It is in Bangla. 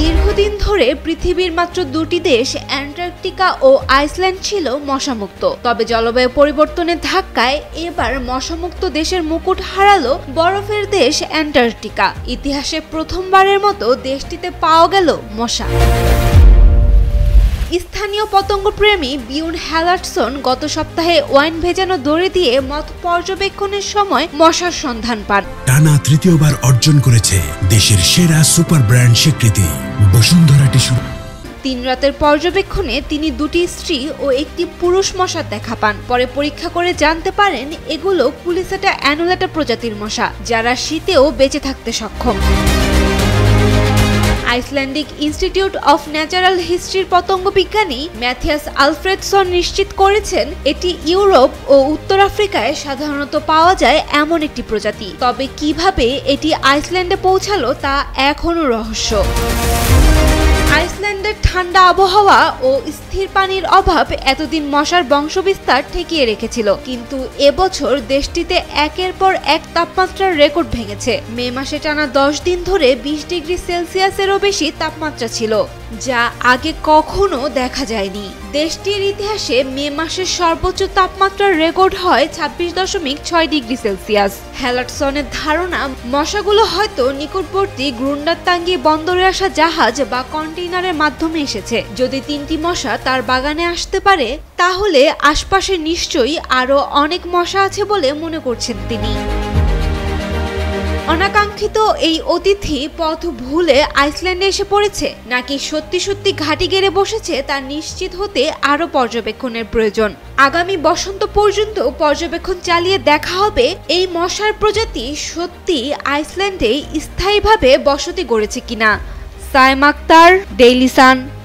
দীর্ঘদিন ধরে পৃথিবীর মাত্র দুটি দেশ অ্যান্টার্কটিকা ও আইসল্যান্ড ছিল মশামুক্ত। তবে জলবায়ু পরিবর্তনের ধাক্কায় এবার মশামুক্ত দেশের মুকুট হারালো বরফের দেশ অ্যান্টার্কটিকা। ইতিহাসে প্রথমবারের মতো দেশটিতে পাওয়া গেল মশা। স্থানীয় পতঙ্গপ্রেমী বিউন হ্যালার্টসন গত সপ্তাহে ওয়াইন ভেজানো দড়ি দিয়ে মথ পর্যবেক্ষণের সময় মশার সন্ধান পান। টানা তৃতীয়বার অর্জন করেছে দেশের সেরা সুপার ব্র্যান্ড স্বীকৃতি বসুন্ধরা টিস্যু। 3 রাতের পর্যবেক্ষণে তিনি দুটি স্ত্রী ও একটি পুরুষ মশার দেখা পান। পরে পরীক্ষা করে জানতে পারেন এগুলো কুলিসেটা অ্যানুলেটা প্রজাতির মশা, যারা শীতেও বেঁচে থাকতে সক্ষম। আইসল্যান্ডিক ইনস্টিটিউট অফ ন্যাচারাল হিস্ট্রির পতঙ্গ বিজ্ঞানী ম্যাথিয়াস আলফ্রেডসন নিশ্চিত করেছেন এটি ইউরোপ ও উত্তর আফ্রিকায় সাধারণত পাওয়া যায় এমন একটি প্রজাতি। তবে কিভাবে এটি আইসল্যান্ডে পৌঁছালো তা এখনও রহস্য। আইসল্যান্ডের ঠান্ডা আবহাওয়া ও স্থির পানির অভাব এতদিন মশার বংশবিস্তার ঠেকিয়ে রেখেছিল, কিন্তু এবছর দেশটিতে একের পর এক তাপমাত্রার রেকর্ড ভেঙেছে। মে মাসে টানা 10 দিন ধরে 20 ডিগ্রি সেলসিয়াসেরও বেশি তাপমাত্রা ছিল, যা আগে কখনো দেখা যায়নি। দেশটির ইতিহাসে মে মাসের সর্বোচ্চ তাপমাত্রার রেকর্ড হয় 26.6 ডিগ্রি সেলসিয়াস। হ্যালার্টসনের ধারণা, মশাগুলো হয়তো নিকটবর্তী গ্রুন্ডারতাঙ্গি বন্দরে আসা জাহাজ বা কন্টেইনারের মাধ্যমে এসেছে। যদি 3টি মশা তার বাগানে আসতে পারে, তাহলে আশপাশে নিশ্চয়ই আরো অনেক মশা আছে বলে মনে করছেন তিনি। অনাকাঙ্ক্ষিত এই অতিথি পথ ভুলে আইসল্যান্ডে এসে পড়েছে নাকি সত্যি সত্যি ঘাঁটি গেড়ে বসেছে তা নিশ্চিত হতে আরো পর্যবেক্ষণের প্রয়োজন। আগামী বসন্ত পর্যন্ত পর্যবেক্ষণ চালিয়ে দেখা হবে এই মশার প্রজাতি সত্যি আইসল্যান্ডে স্থায়ীভাবে বসতি গড়েছে কিনা। Saim Akter, Daily Sun.